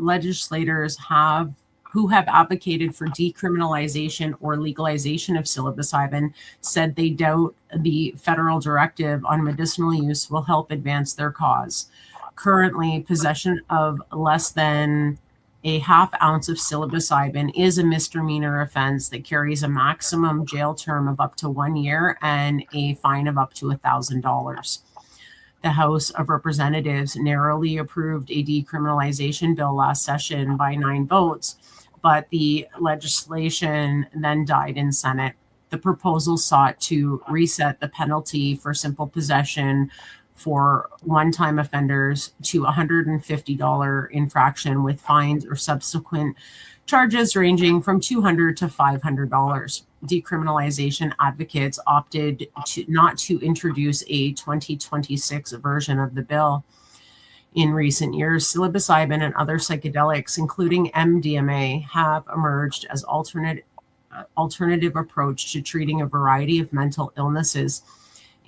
who have advocated for decriminalization or legalization of psilocybin said they doubt the federal directive on medicinal use will help advance their cause. Currently, possession of less than a half ounce of psilocybin is a misdemeanor offense that carries a maximum jail term of up to 1 year and a fine of up to $1,000. The House of Representatives narrowly approved a decriminalization bill last session by 9 votes, but the legislation then died in Senate. The proposal sought to reset the penalty for simple possession for one-time offenders to $150 infraction with fines or subsequent charges ranging from $200 to $500. Decriminalization advocates opted not to introduce a 2026 version of the bill. In recent years, psilocybin and other psychedelics, including MDMA, have emerged as alternative approach to treating a variety of mental illnesses,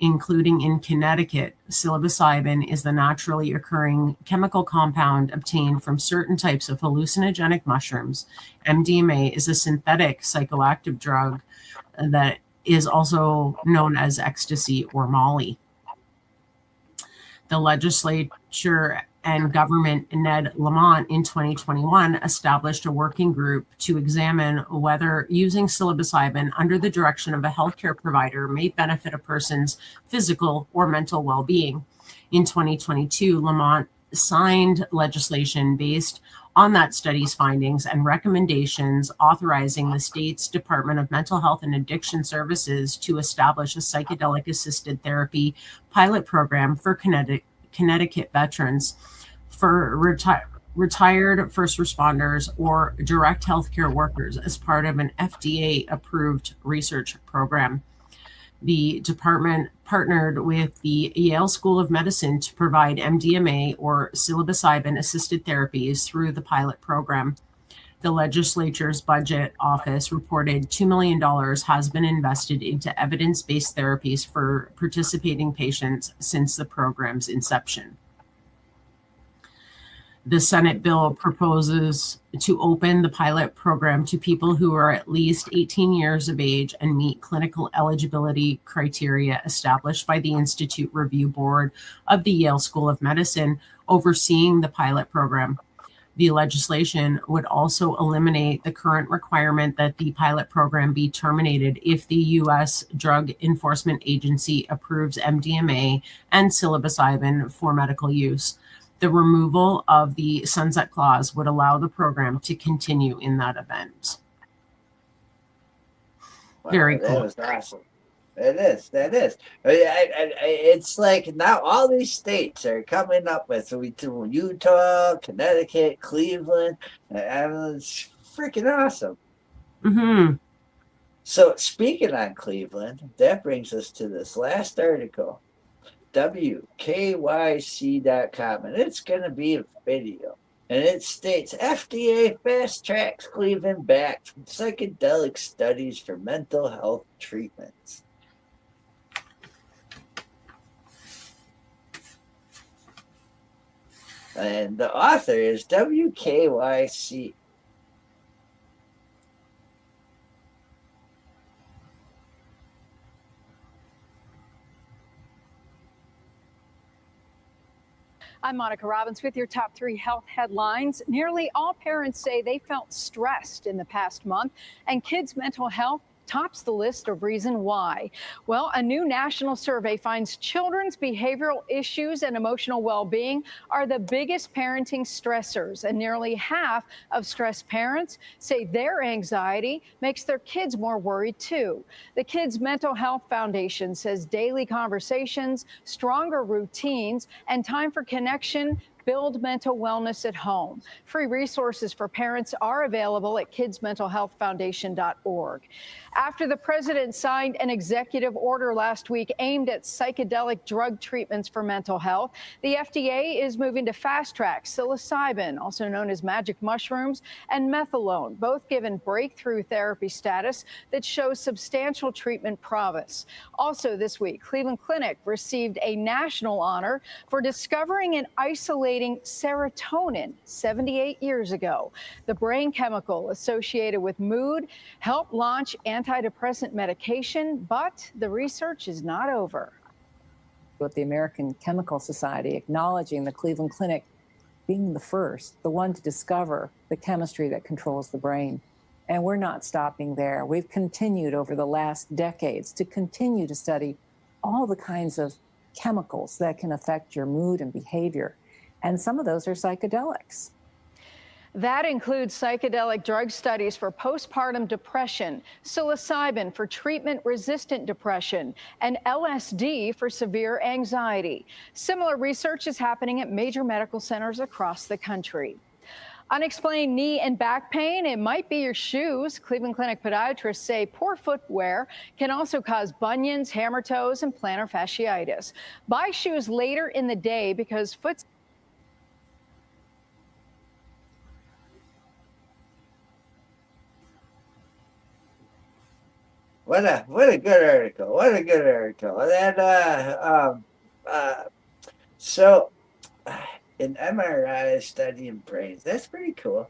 including in Connecticut. Psilocybin is the naturally occurring chemical compound obtained from certain types of hallucinogenic mushrooms. MDMA is a synthetic psychoactive drug that is also known as ecstasy or Molly. The legislature and government, Ned Lamont, in 2021 established a working group to examine whether using psilocybin under the direction of a healthcare provider may benefit a person's physical or mental well-being. In 2022, Lamont signed legislation based on that study's findings and recommendations authorizing the state's Department of Mental Health and Addiction Services to establish a psychedelic-assisted therapy pilot program for Connecticut veterans, for retired first responders, or direct healthcare workers as part of an FDA-approved research program. The department partnered with the Yale School of Medicine to provide MDMA or psilocybin-assisted therapies through the pilot program. The legislature's budget office reported $2 million has been invested into evidence-based therapies for participating patients since the program's inception. The Senate bill proposes to open the pilot program to people who are at least 18 years of age and meet clinical eligibility criteria established by the Institute Review Board of the Yale School of Medicine, overseeing the pilot program. The legislation would also eliminate the current requirement that the pilot program be terminated if the U.S. Drug Enforcement Agency approves MDMA and psilocybin for medical use. The removal of the sunset clause would allow the program to continue in that event. Wow, very cool. That was awesome. That is. It's like now all these states are coming up with Utah, Connecticut, Cleveland. It's freaking awesome. Mm-hmm. So speaking on Cleveland, that brings us to this last article, WKYC.com, and it's going to be a video. And it states, FDA fast tracks Cleveland back from psychedelic studies for mental health treatments. And the author is WKYC I'm Monica Robbins with your top 3 health headlines. Nearly all parents say they felt stressed in the past month, and kids' mental health tops the list of reason why. Well, a new national survey finds children's behavioral issues and emotional well-being are the biggest parenting stressors, and nearly half of stressed parents say their anxiety makes their kids more worried too. The Kids Mental Health Foundation says daily conversations, stronger routines, and time for connection build mental wellness at home. Free resources for parents are available at kidsmentalhealthfoundation.org. After the president signed an executive order last week aimed at psychedelic drug treatments for mental health, the FDA is moving to fast track psilocybin, also known as magic mushrooms, and methadone, both given breakthrough therapy status that shows substantial treatment promise. Also this week, Cleveland Clinic received a national honor for discovering and isolating serotonin 78 years ago. The brain chemical associated with mood helped launch antidepressant medication, but the research is not over. With the American Chemical Society acknowledging the Cleveland Clinic being the first, the one to discover the chemistry that controls the brain. And we're not stopping there. We've continued over the last decades to continue to study all the kinds of chemicals that can affect your mood and behavior. And some of those are psychedelics. That includes psychedelic drug studies for postpartum depression, psilocybin for treatment-resistant depression, and LSD for severe anxiety. Similar research is happening at major medical centers across the country. Unexplained knee and back pain, it might be your shoes. Cleveland Clinic podiatrists say poor footwear can also cause bunions, hammer toes, and plantar fasciitis. Buy shoes later in the day because foot What a good article. What a good article. And so an MRI studying brains. That's pretty cool.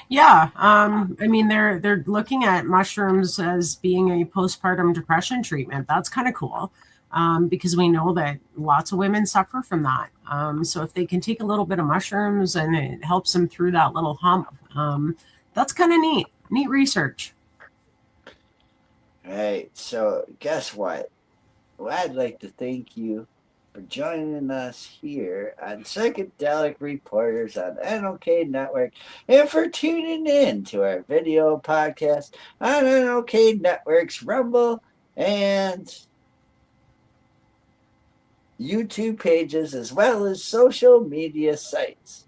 Yeah. I mean, they're looking at mushrooms as being a postpartum depression treatment. That's kind of cool. Because we know that lots of women suffer from that. So if they can take a little bit of mushrooms and it helps them through that little hump, that's kind of neat research. Right. So guess what? Well, I'd like to thank you for joining us here on Psychedelic Reporters on NOK Network and for tuning in to our video podcast on NOK Network's Rumble and YouTube pages as well as social media sites.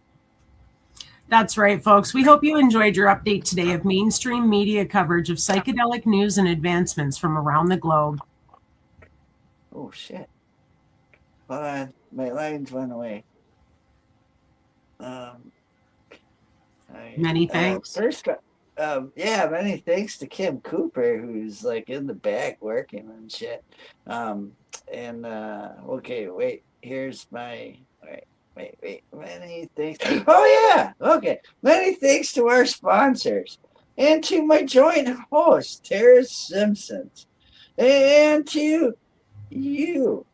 That's right, folks. We hope you enjoyed your update today of mainstream media coverage of psychedelic news and advancements from around the globe. Oh, shit. Hold on. My lines went away. Many thanks. Many thanks to Kim Cooper, who's like in the back working and shit. Okay, wait. Here's my... Wait. Many thanks. Oh, yeah. Okay. Many thanks to our sponsors and to my joint host, Tara Simpson, and to you.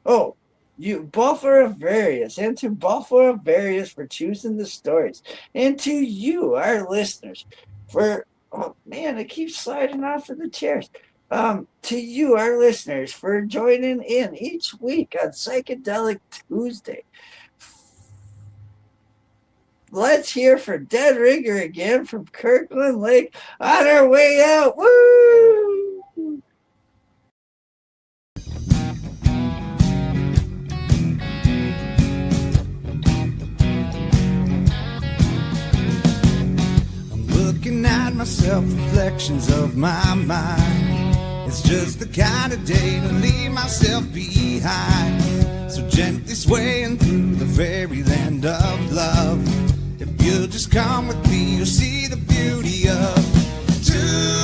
Oh, you, Buffalo Various, and to Buffalo Various for choosing the stories, and to you, our listeners, for, oh man, it keeps sliding off of the chairs. To you, our listeners, for joining in each week on Psychedelic Tuesday. Let's hear for Dead Ringer again from Kirkland Lake on our way out. Woo! I'm looking at myself, reflections of my mind. It's just the kind of day to leave myself behind. So gently swaying through the fairyland of love. If you'll just come with me, you'll see the beauty of Tuesday.